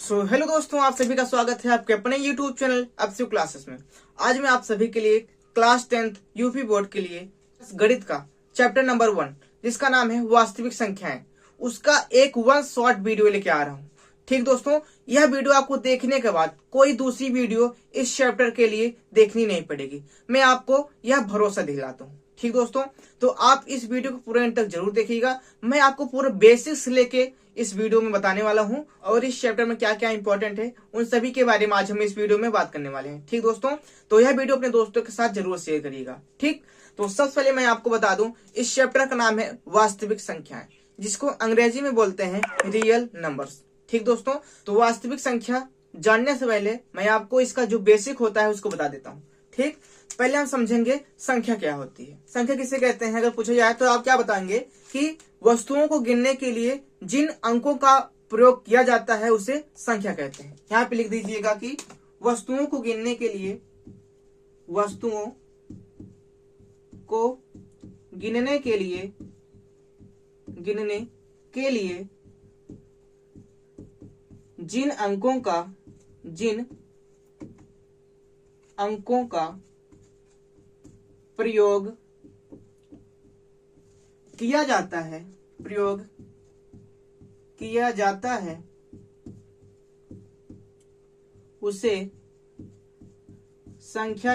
Hello दोस्तों, आप सभी का स्वागत है आपके अपने YouTube चैनल अपशिव क्लासेस में। आज मैं आप सभी के लिए क्लास 10th यूपी बोर्ड के लिए गणित का चैप्टर नंबर 1 जिसका नाम है वास्तविक संख्याएं, उसका एक वन शॉर्ट वीडियो लेके आ रहा हूँ। ठीक दोस्तों, यह वीडियो आपको देखने के बाद कोई दूसरी वीडियो इस चैप्टर के लिए देखनी नहीं पड़ेगी, मैं आपको यह भरोसा दिलाता हूँ। ठीक दोस्तों, तो आप इस वीडियो को पूरे एंड तक जरूर देखिएगा। मैं आपको पूरे बेसिक्स लेके इस वीडियो में बताने वाला हूं और इस चैप्टर में क्या क्या इंपॉर्टेंट है उन सभी के बारे में आज हम इस वीडियो में बात करने वाले हैं। ठीक दोस्तों, तो यह वीडियो अपने दोस्तों के साथ जरूर शेयर करिएगा। ठीक, तो सबसे पहले मैं आपको बता दूं, इस चैप्टर का नाम है वास्तविक संख्याएं, जिसको अंग्रेजी में बोलते हैं रियल नंबर्स। ठीक दोस्तों, तो वास्तविक संख्या जानने से पहले मैं आपको इसका जो बेसिक होता है उसको बता देता हूँ। ठीक, पहले हम समझेंगे संख्या क्या होती है। संख्या किसे कहते हैं अगर पूछा जाए तो आप क्या बताएंगे कि वस्तुओं को गिनने के लिए जिन अंकों का प्रयोग किया जाता है उसे संख्या कहते हैं। यहाँ पे लिख दीजिएगा कि वस्तुओं को गिनने के लिए जिन अंकों का प्रयोग किया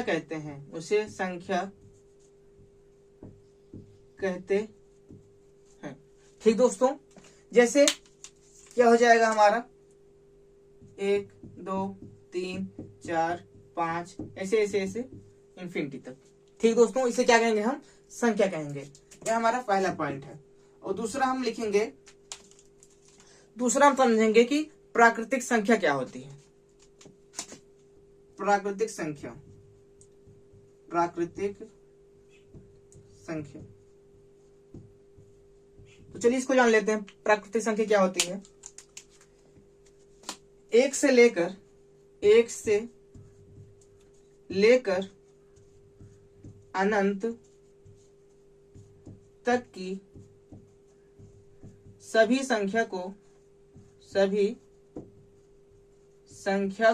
जाता है उसे संख्या कहते हैं। ठीक दोस्तों, जैसे क्या हो जाएगा हमारा 1 2 3 4 5 ऐसे इंफिनिटी तक। ठीक दोस्तों, इसे क्या कहेंगे हम? संख्या कहेंगे। यह हमारा पहला पॉइंट है। और दूसरा हम समझेंगे कि प्राकृतिक संख्या क्या होती है। प्राकृतिक संख्या तो चलिए इसको जान लेते हैं। प्राकृतिक संख्या क्या होती है? एक से लेकर अनंत तक की सभी संख्या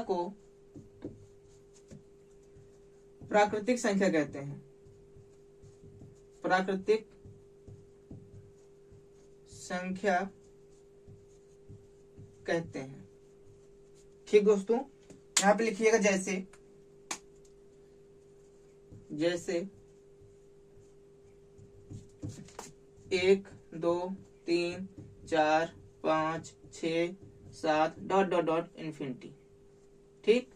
को प्राकृतिक संख्या कहते हैं। प्राकृतिक संख्या कहते हैं। ठीक दोस्तों, यहां पे लिखिएगा जैसे 1 2 3 4 5 6 7 डॉट इंफिनिटी। ठीक,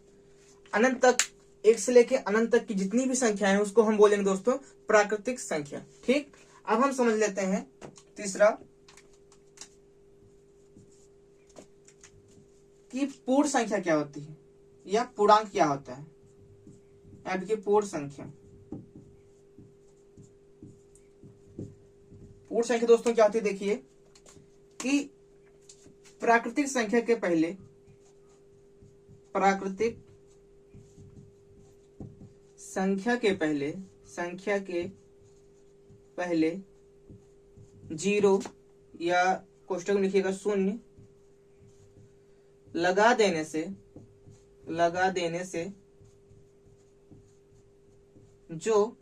अनंत तक, एक से लेके अनंत तक की जितनी भी संख्या है उसको हम बोलेंगे दोस्तों प्राकृतिक संख्या। ठीक, अब हम समझ लेते हैं तीसरा कि पूर्ण संख्या क्या होती है या पूर्णांक क्या होता है। याद रखिए, पूर्ण संख्या दोस्तों क्या होती है? देखिए कि प्राकृतिक संख्या के पहले जीरो या कोष्टक में लिखिएगा 0 लगा देने से जो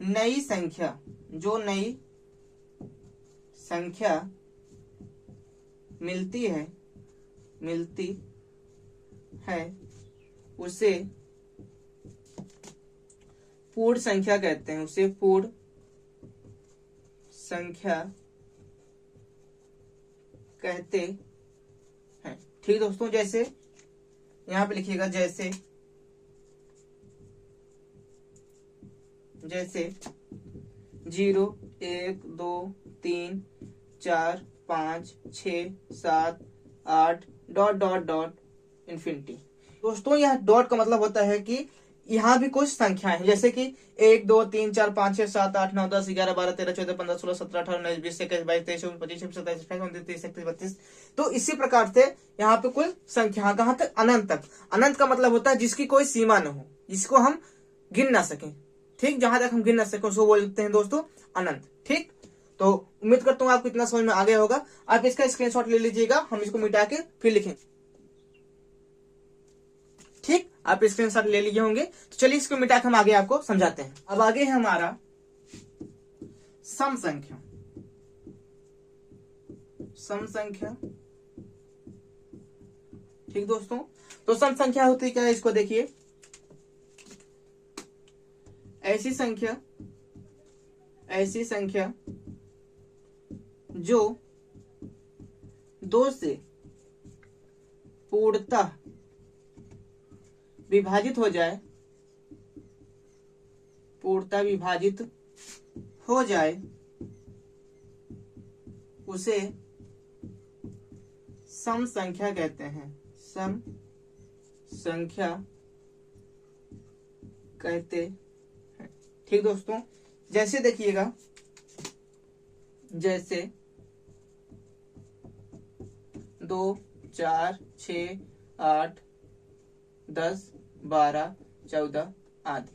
नई संख्या मिलती है उसे पूर्ण संख्या कहते हैं। ठीक दोस्तों, जैसे यहां पे लिखिएगा जैसे 0 1 2 3 4 5 6 7 8 डॉट इंफिनिटी। दोस्तों, यह डॉट का मतलब होता है कि यहाँ भी कुछ संख्याएं हैं, जैसे कि 1 2 3 4 5 6 7 8 9 10 11 12 13 14 15 16 17 18 19 20 21 22 23 24 25 26 27 28 29 30 31 32। तो इसी प्रकार से यहाँ पे कुल संख्या कहाँ तक? अनंत तक। अनंत का मतलब होता है जिसकी कोई सीमा न हो, जिसको हम गिन ना सकें। ठीक, जहां तक हम गिन ना सकें उसको बोलते हैं दोस्तों अनंत। ठीक, तो उम्मीद करता हूँ आपको इतना समझ में आ गया होगा। आप इसका स्क्रीनशॉट ले लीजिएगा, हम इसको मिटा के फिर लिखेंगे। ठीक, आप स्क्रीनशॉट ले लिए होंगे। तो चलिए इसको मिटा के हम आगे आपको समझाते हैं। अब आगे है हमारा सम संख्या। सम संख्या, ठीक दोस्तों। तो सम संख्या होती क्या है, इसको देखिए। ऐसी संख्या जो 2 से पूर्णतः विभाजित हो जाए, उसे सम संख्या कहते हैं। सम संख्या कहते हैं। ठीक दोस्तों, जैसे देखिएगा, जैसे 2, 4, 6, 8, 10, 12, 14 आदि।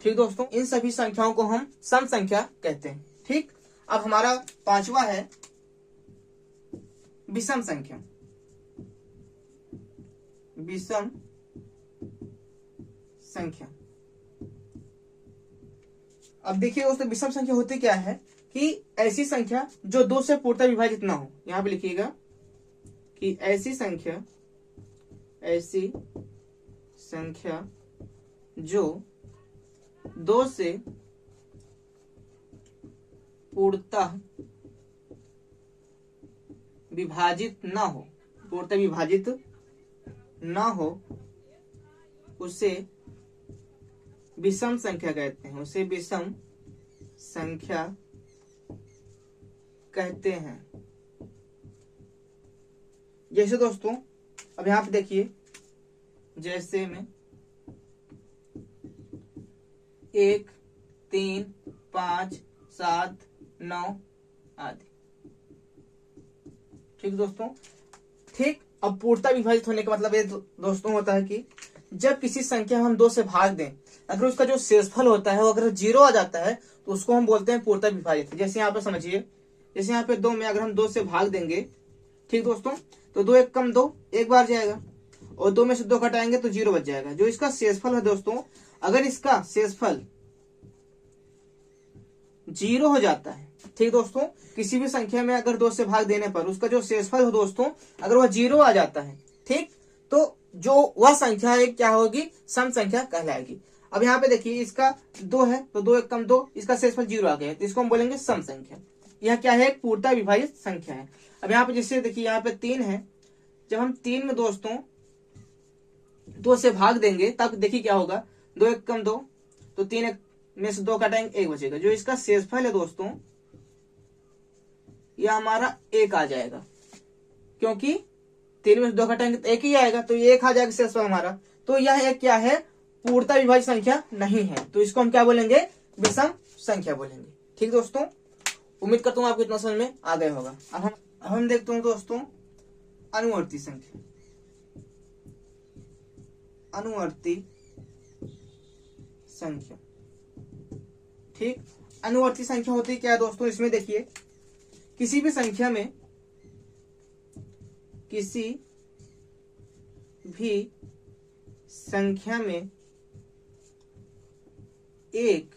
ठीक दोस्तों, इन सभी संख्याओं को हम सम संख्या कहते हैं। ठीक, अब हमारा 5वां है विषम संख्या। विषम संख्या, अब देखिए दोस्तों, विषम संख्या होती क्या है कि ऐसी संख्या जो 2 से पूर्णतः विभाजित ना हो। यहां पे लिखिएगा कि ऐसी संख्या जो 2 से पूर्णतः विभाजित ना हो, उसे विषम संख्या कहते हैं। उसे विषम संख्या कहते हैं। जैसे दोस्तों, अब यहां पे देखिए, जैसे में 1, 3, 5, 7, 9 आदि। ठीक दोस्तों, ठीक। अब पूर्णतः विभाजित होने का मतलब ये दोस्तों होता है कि जब किसी संख्या हम 2 से भाग दें, अगर उसका जो शेषफल होता है वो अगर 0 आ जाता है तो उसको हम बोलते हैं पूर्णतः विभाजित। जैसे यहाँ पे समझिए, जैसे यहाँ पे 2 में अगर हम 2 से भाग देंगे, ठीक दोस्तों, तो 2 1 कम 2 एक बार जाएगा, और 2 में से 2 घटाएंगे तो 0 बच जाएगा। जो इसका शेषफल है दोस्तों, अगर इसका शेषफल 0 हो जाता है, ठीक दोस्तों, किसी भी संख्या में अगर 2 से भाग देने पर उसका जो शेषफल हो दोस्तों, अगर वह 0 आ जाता है, ठीक, तो जो वह संख्या है क्या होगी, सम संख्या कहलाएगी। अब यहाँ पे देखिए, इसका 2 है तो 2 1 कम 2, इसका शेषफल 0 आ गया, तो इसको हम बोलेंगे सम संख्या। यह क्या है, एक पूर्णतः विभाजित संख्या है। अब यहाँ पे जैसे देखिए, यहाँ पे 3 है, जब हम 3 में दोस्तों 2 से भाग देंगे तब देखिए क्या होगा, 2 1 कम 2, तो 3 में से 2 काटेंगे 1 बचेगा। जो इसका शेषफल है दोस्तों, यह हमारा 1 आ जाएगा, क्योंकि 3 में से 2 घटाएंगे तो 1 ही आएगा, तो ये 1 आ जाएगा शेषफल हमारा। तो यह एक क्या है, पूर्णतः विभाजित संख्या नहीं है, तो इसको हम क्या बोलेंगे, विषम संख्या बोलेंगे। ठीक दोस्तों, उम्मीद करता हूँ आपको इतना समझ में आ गया होगा। अब हम देखते हैं दोस्तों अनुवर्ती संख्या। अनुवर्ती संख्या, ठीक। अनुवर्ती संख्या होती है क्या दोस्तों, इसमें देखिए, किसी भी संख्या में एक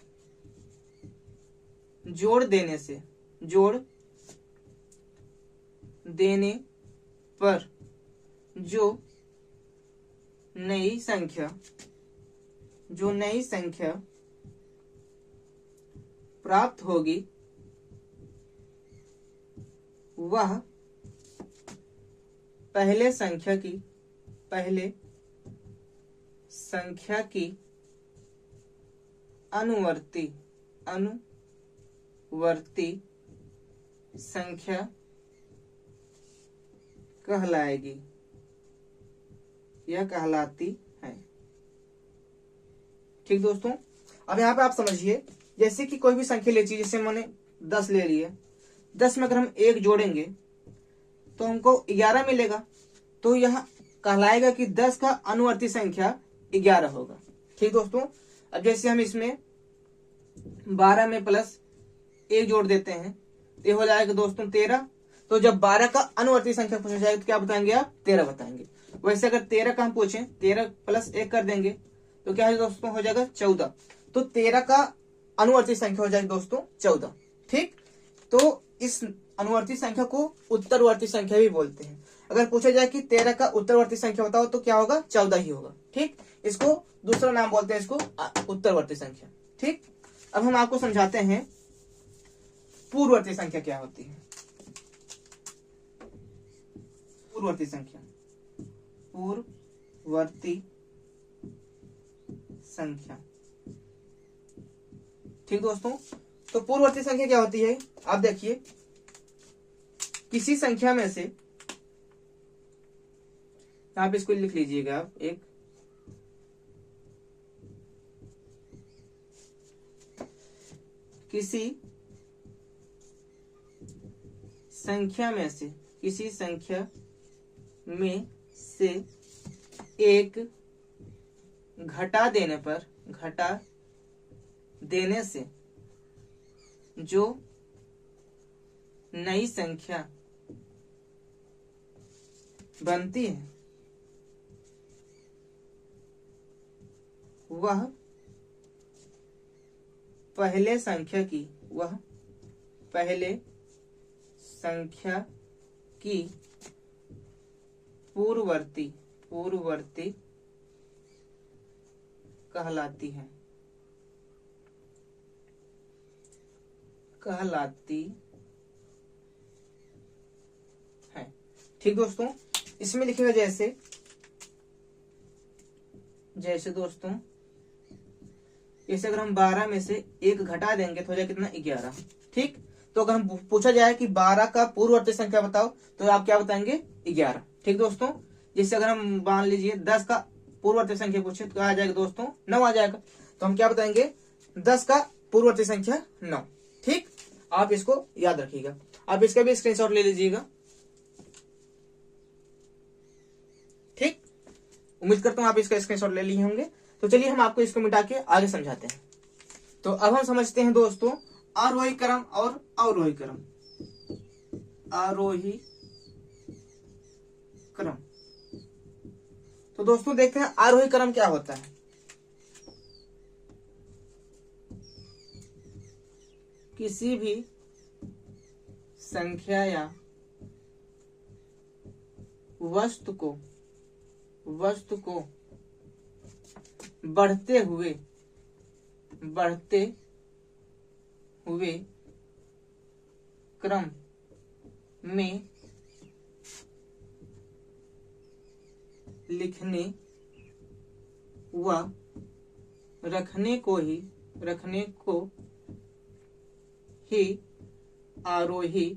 जोड़ देने पर जो नई संख्या प्राप्त होगी वह पहले संख्या की अनुवर्ती संख्या कहलाएगी, यह कहलाती है। ठीक दोस्तों, अब यहाँ पे आप समझिए, जैसे कि कोई भी संख्या ले लीजिए, जैसे मैंने 10 ले लिया, 10 में अगर हम 1 जोड़ेंगे तो हमको 11 मिलेगा, तो यह कहलाएगा कि 10 का अनुवर्ती संख्या 11 होगा। ठीक दोस्तों, अब जैसे हम इसमें 12 में प्लस एक जोड़ देते हैं तो ये हो जाएगा दोस्तों 13। तो जब 12 का अनुवर्ती संख्या पूछा जाएगा तो क्या बताएंगे आप? 13 बताएंगे। वैसे अगर 13 का हम पूछें, 13 प्लस 1 कर देंगे तो क्या है दोस्तों? हो जाएगा 14। तो 13 का अनुवर्ती संख्या हो जाएगी दोस्तों 14। ठीक, तो इस अनुवर्ती संख्या को उत्तरवर्ती संख्या भी बोलते हैं। अगर पूछा जाए कि 13 का उत्तरवर्ती संख्या बताओ तो क्या होगा? 14 ही होगा। ठीक, इसको दूसरा नाम बोलते हैं, इसको उत्तरवर्ती संख्या। ठीक, अब हम आपको समझाते हैं पूर्ववर्ती संख्या क्या होती है। पूर्ववर्ती संख्या, पूर्ववर्ती संख्या। ठीक दोस्तों, तो पूर्ववर्ती संख्या क्या होती है? आप देखिए, किसी संख्या में से, यहां पे इसको लिख लीजिएगा आप, एक किसी संख्या में से, किसी संख्या में से एक घटा देने पर, घटा देने से जो नई संख्या बनती है वह पहले संख्या की, वह पहले संख्या की पूर्ववर्ती, पूर्ववर्ती कहलाती है, कहलाती है। ठीक दोस्तों, इसमें लिखेगा जैसे, जैसे दोस्तों, जैसे अगर हम 12 में से एक घटा देंगे तो हो जाए कितना? 11। ठीक, तो अगर हम पूछा जाए कि 12 का पूर्ववर्ती संख्या बताओ तो आप क्या बताएंगे? 11। ठीक दोस्तों, जैसे अगर हम मान लीजिए 10 का पूर्ववर्ती संख्या पूछे तो आ जाएगा दोस्तों 9 आ जाएगा। तो हम क्या बताएंगे? 10 का पूर्ववर्ती संख्या 9। ठीक, आप इसको याद रखिएगा। आप इसका भी स्क्रीनशॉट ले लीजिएगा। ठीक, उम्मीद करता हूं आप इसका स्क्रीनशॉट ले लिए होंगे। तो चलिए हम आपको इसको मिटा के आगे समझाते हैं। तो अब हम समझते हैं दोस्तों आरोही क्रम और अवरोही क्रम। आरोही क्रम, तो दोस्तों देखते हैं आरोही क्रम क्या होता है। किसी भी संख्या या वस्तु को बढ़ते हुए क्रम में लिखने व रखने को ही आरोही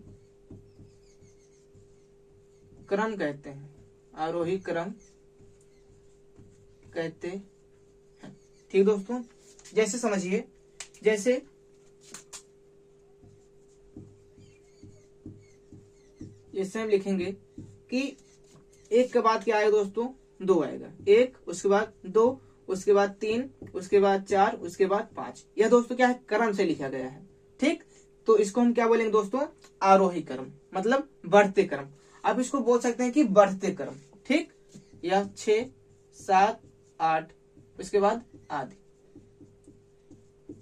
क्रम कहते हैं। आरोही क्रम कहते हैं। ठीक दोस्तों, जैसे समझिए, जैसे हम लिखेंगे कि एक के बाद क्या आएगा दोस्तों? 2 आएगा। 1, उसके बाद 2, उसके बाद 3, उसके बाद 4, उसके बाद 5। यह दोस्तों क्या है? क्रम से लिखा गया है। ठीक, तो इसको हम क्या बोलेंगे दोस्तों? आरोही क्रम, मतलब बढ़ते क्रम। आप इसको बोल सकते हैं कि बढ़ते क्रम। ठीक, या 6, 7, 8, उसके बाद आदि।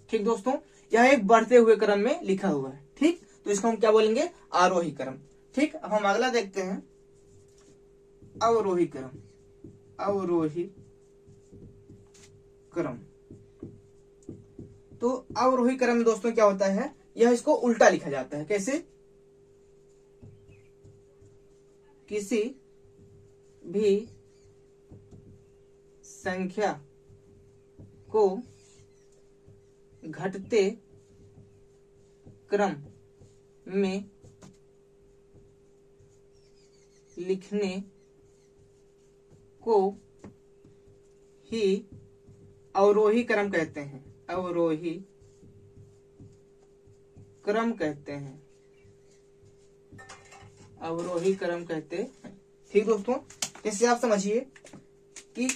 ठीक दोस्तों, यह एक बढ़ते हुए क्रम में लिखा हुआ है। ठीक, तो इसको हम क्या बोलेंगे? आरोही क्रम। ठीक, अब हम अगला देखते हैं अवरोही क्रम। अवरोही क्रम, तो अवरोही क्रम में दोस्तों क्या होता है? यह इसको उल्टा लिखा जाता है। कैसे? किसी भी संख्या को घटते क्रम में लिखने को ही अवरोही क्रम कहते हैं। अवरोही क्रम कहते हैं। अवरोही क्रम कहते हैं। ठीक दोस्तों, इससे आप समझिए कि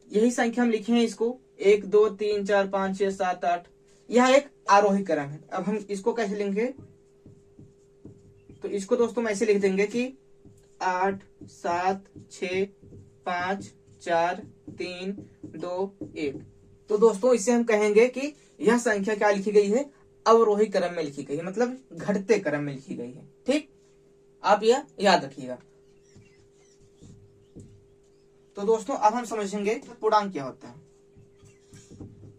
यही संख्या हम लिखे हैं, इसको 1, 2, 3, 4, 5, 6, 7, 8, यह एक आरोही क्रम है। अब हम इसको कैसे लिखेंगे, तो इसको दोस्तों हम ऐसे लिख देंगे कि 8 7 6 5 4 3 2 1। तो दोस्तों इससे हम कहेंगे कि यह संख्या क्या लिखी गई है, अवरोही क्रम में लिखी गई है, मतलब घटते क्रम में लिखी गई है। ठीक, आप यह याद रखिएगा। तो दोस्तों अब हम समझेंगे पूर्णांक क्या होता है।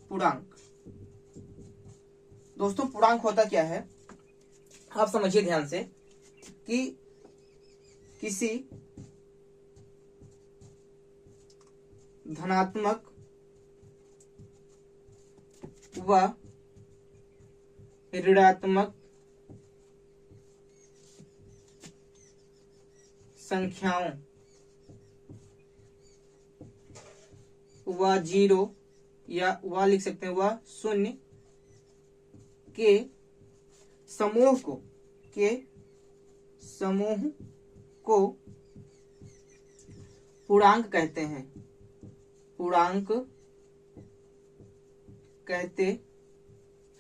पूर्णांक, दोस्तों पूर्णांक होता क्या है, आप समझिए ध्यान से कि किसी धनात्मक व ऋणात्मक संख्याओं व जीरो या वह लिख सकते हैं वह शून्य के समूह को पूर्णांक कहते हैं। पूर्णांक कहते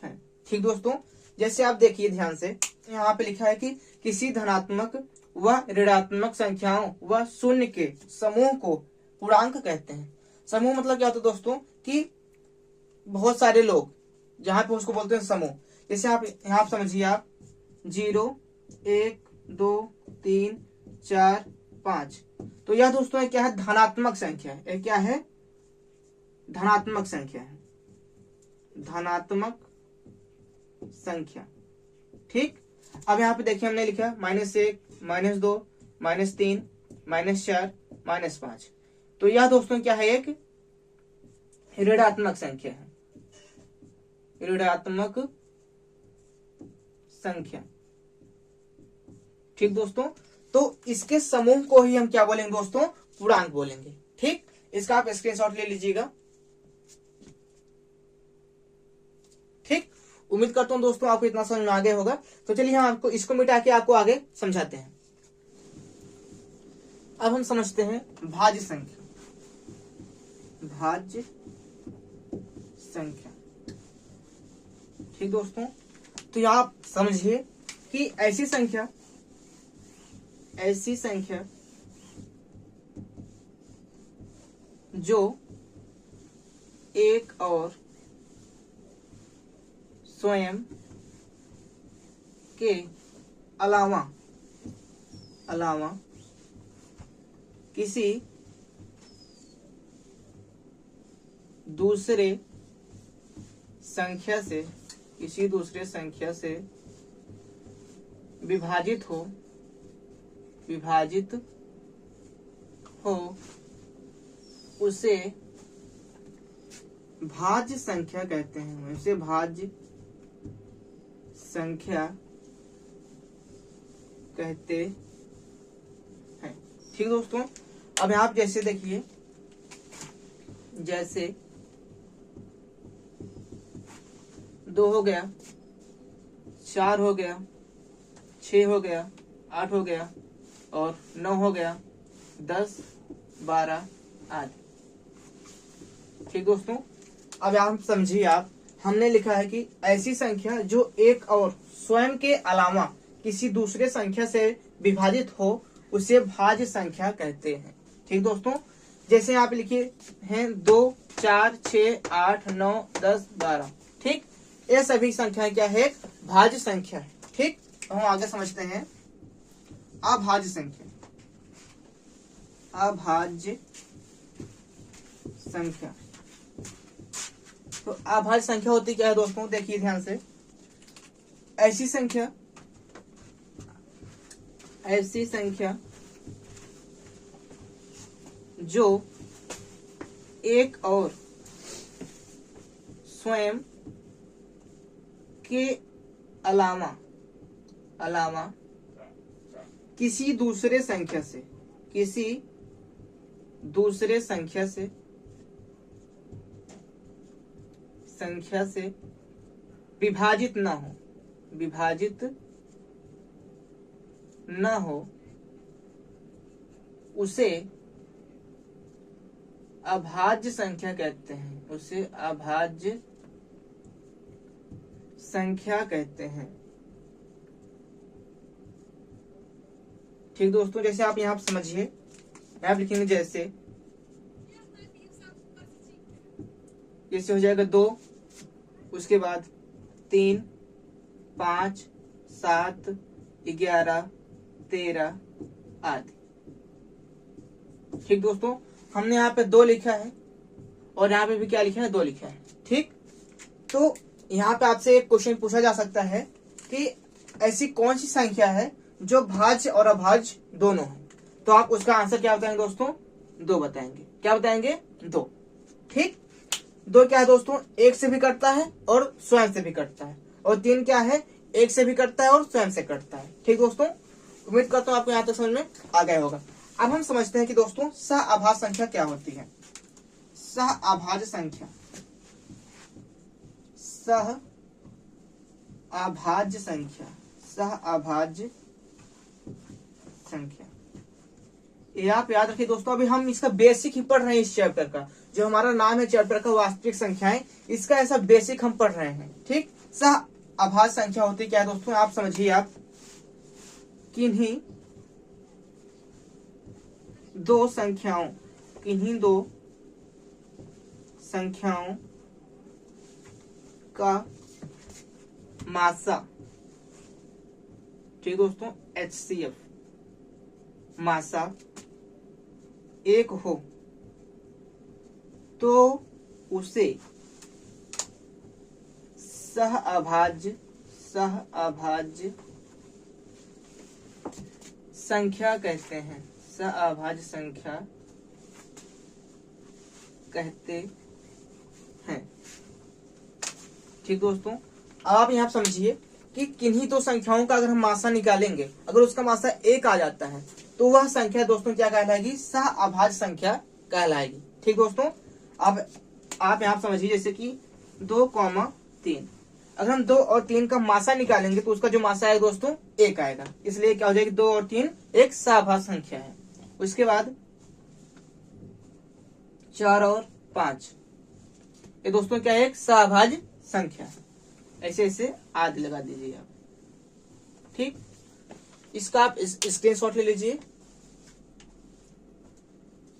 हैं। ठीक दोस्तों, जैसे आप देखिए ध्यान से, यहाँ पे लिखा है कि किसी धनात्मक व ऋणात्मक संख्याओं व शून्य के समूह को पूर्णांक कहते हैं। समूह मतलब क्या होता है दोस्तों, कि बहुत सारे लोग, जहां पे उसको बोलते हैं समूह। जैसे आप यहाँ समझिए, आप 0 1 2 3 4 5, तो यह दोस्तों क्या है, धनात्मक संख्या है। यह क्या है, धनात्मक संख्या है, धनात्मक संख्या। ठीक, अब यहाँ पे देखिए हमने लिखा -1 -2 -3 -4 -5, तो यह दोस्तों क्या है, एक ऋणात्मक संख्या है, ऋणात्मक संख्या। ठीक दोस्तों, तो इसके समूह को ही हम क्या बोलेंगे दोस्तों, पूर्णांक बोलेंगे। ठीक, इसका आप स्क्रीनशॉट ले लीजिएगा। ठीक, उम्मीद करता हूं दोस्तों आपको इतना समझ में आ गया होगा। तो चलिए हम आपको इसको मिटा के आपको आगे समझाते हैं। अब हम समझते हैं भाज्य संख्या। भाज्य संख्या, ठीक दोस्तों, तो यह आप समझिए कि ऐसी संख्या जो एक और स्वयं के अलावा किसी दूसरे संख्या से विभाजित हो उसे भाज्य संख्या कहते हैं। उसे भाज्य संख्या कहते हैं। ठीक दोस्तों, अब आप जैसे देखिए, जैसे 2 हो गया, 4 हो गया, 6 हो गया, 8 हो गया और 9 हो गया, 10 12 आदि। ठीक दोस्तों, अब आप समझिए, आप हमने लिखा है कि ऐसी संख्या जो एक और स्वयं के अलावा किसी दूसरे संख्या से विभाजित हो उसे भाज्य संख्या कहते हैं। ठीक दोस्तों, जैसे आप लिखिए हैं 2 4 6 8 9 10 12। ठीक, ये सभी संख्याएं क्या है, भाज्य संख्या है। ठीक, हम आगे समझते हैं अभाज्य संख्या। अभाज्य संख्या, तो अभाज्य संख्या होती क्या है दोस्तों, देखिए ध्यान से, ऐसी संख्या जो एक और स्वयं के अलावा किसी दूसरे संख्या से विभाजित न हो उसे अभाज्य संख्या कहते हैं। उसे अभाज्य संख्या कहते हैं। ठीक दोस्तों, जैसे आप यहाँ समझिए, आप लिखेंगे जैसे हो जाएगा 2, उसके बाद 3, 5, 7, 11, 13 आदि। ठीक दोस्तों, हमने यहाँ पे 2 लिखा है और यहाँ पे भी क्या लिखा है, 2 लिखा है। ठीक, तो यहाँ पे आपसे एक क्वेश्चन पूछा जा सकता है कि ऐसी कौन सी संख्या है जो भाज्य और अभाज्य दोनों है। तो आप उसका आंसर क्या बताएंगे दोस्तों, 2 बताएंगे। क्या बताएंगे, 2। ठीक, 2 क्या है दोस्तों, 1 से भी कटता है और स्वयं से भी कटता है, और 3 क्या है, 1 से भी कटता है और स्वयं से कटता है। ठीक दोस्तों, उम्मीद करता हूँ आपको यहाँ तक समझ में आ गया होगा। अब हम समझते हैं कि दोस्तों सहअभाज्य संख्या क्या होती है। सहअभाज्य संख्या, सहअभाज्य संख्या, सहअभाज्य संख्या, ये आप याद रखिए दोस्तों। अभी हम इसका बेसिक ही पढ़ रहे हैं, इस चैप्टर का जो हमारा नाम है चैप्टर का वास्तविक संख्याएं, इसका ऐसा बेसिक हम पढ़ रहे हैं। ठीक, सहअभाज्य संख्या होती क्या है दोस्तों, आप समझिए। आप किन्हीं 2 संख्याओं का मासा, ठीक दोस्तों, HCF मासा 1 हो तो उसे सहअभाज्य संख्या कहते हैं। सहअभाज्य संख्या कहते हैं। ठीक दोस्तों, आप यहाँ समझिए कि किन्हीं 2 संख्याओं का अगर हम मासा निकालेंगे, अगर उसका मासा 1 आ जाता है तो वह संख्या दोस्तों क्या कहलाएगी, सहअभाज्य संख्या कहलाएगी। ठीक दोस्तों, अब आप यहाँ समझिए जैसे कि 2, 3, अगर हम 2 और 3 का मासा निकालेंगे तो उसका जो मासा आएगा दोस्तों 1 आएगा, इसलिए क्या हो जाएगी, 2 और 3 एक सहअभाज्य संख्या है। उसके बाद 4 और 5, ये दोस्तों क्या है, एक सहअभाज्य संख्या है। ऐसे ऐसे आदि लगा दीजिए आप। ठीक, इसका आप स्क्रीनशॉट ले लीजिए।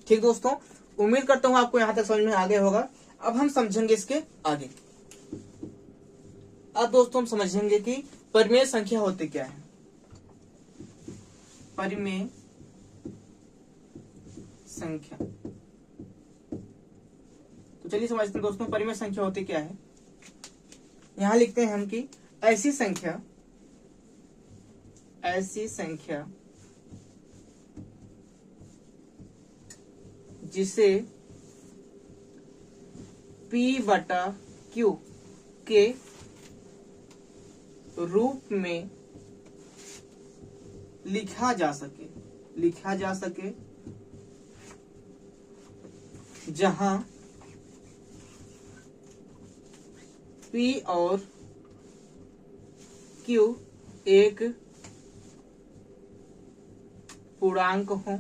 ठीक दोस्तों, उम्मीद करता हूं आपको यहां तक समझ में आ गया होगा। अब हम समझेंगे इसके आगे। अब दोस्तों हम समझेंगे कि परिमेय संख्या होती क्या है। परिमेय संख्या, तो चलिए समझते हैं दोस्तों परिमेय संख्या होती क्या है। यहां लिखते हैं हम कि ऐसी संख्या जिसे P/Q के रूप में लिखा जा सके जहां P और Q एक पूर्णांक हो।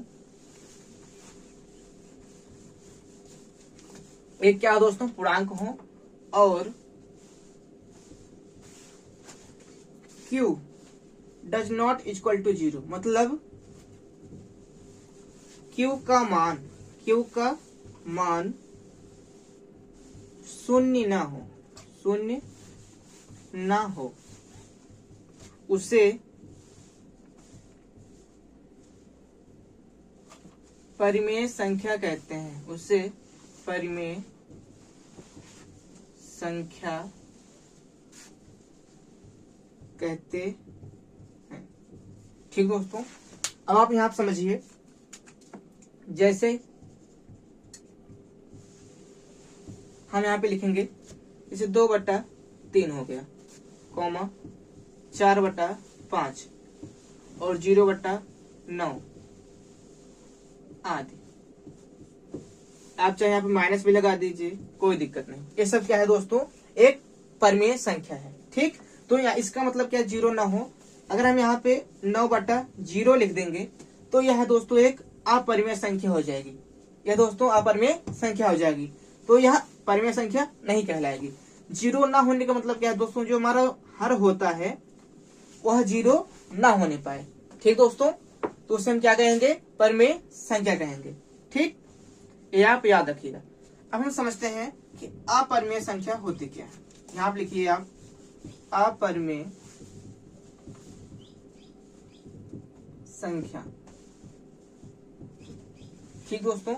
एक क्या दोस्तों, पूर्णांक हो, और Q does not equal to 0, मतलब Q का मान शून्य ना हो, उसे परिमेय संख्या कहते हैं। उसे परिमेय संख्या कहते हैं। ठीक दोस्तों, अब आप यहां समझिए, जैसे हम यहाँ पे लिखेंगे जैसे 2/3 हो गया, कॉमा 4/5 और 0/9 आदि। आप चाहे यहाँ पे माइनस भी लगा दीजिए, कोई दिक्कत नहीं। ये सब क्या है दोस्तों, एक परिमेय संख्या है। ठीक, तो यहाँ इसका मतलब क्या, 0 ना हो। अगर हम यहाँ पे 9/0 लिख देंगे तो यह दोस्तों एक अपरिमेय संख्या हो जाएगी। यह दोस्तों अपरिमेय संख्या हो जाएगी, तो यह परिमेय संख्या नहीं कहलाएगी। जीरो ना होने का मतलब क्या है दोस्तों, जो हमारा हर होता है वह जीरो ना होने पाए। ठीक दोस्तों, तो उसे हम क्या कहेंगे, परिमेय संख्या कहेंगे। ठीक, ये आप याद रखिएगा। अब हम समझते हैं कि अपरिमेय संख्या होती क्या है। यहाँ आप लिखिए, आप अपरिमेय संख्या। ठीक दोस्तों,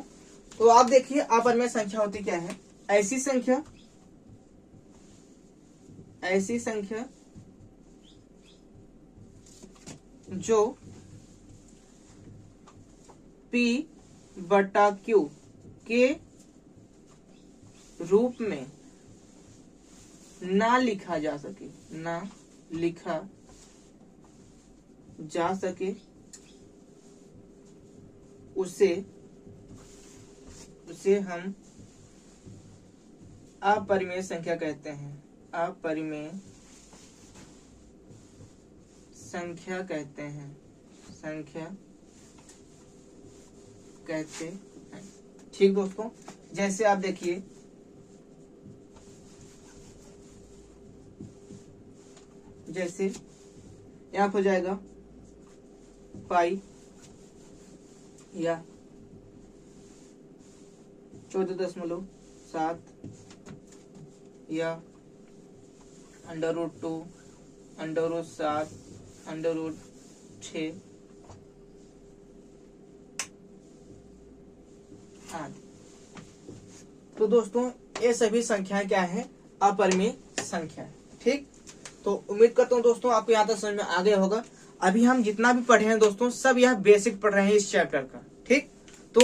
तो आप देखिए अपरिमेय संख्या होती क्या है। ऐसी संख्या जो P/Q के रूप में ना लिखा जा सके, उसे हम अपरिमेय संख्या कहते हैं। अपरिमेय संख्या कहते हैं। ठीक दोस्तों, जैसे आप देखिए, जैसे यहाँ हो जाएगा पाई या 14.7 या √2, √7, √6 आदि। तो दोस्तों ये सभी संख्याएं क्या है, अपरिमेय संख्या है। ठीक, तो उम्मीद करता हूँ दोस्तों आपको यहाँ तक समझ में आ गया होगा। अभी हम जितना भी पढ़े हैं दोस्तों, सब यह बेसिक पढ़ रहे हैं इस चैप्टर का। ठीक, तो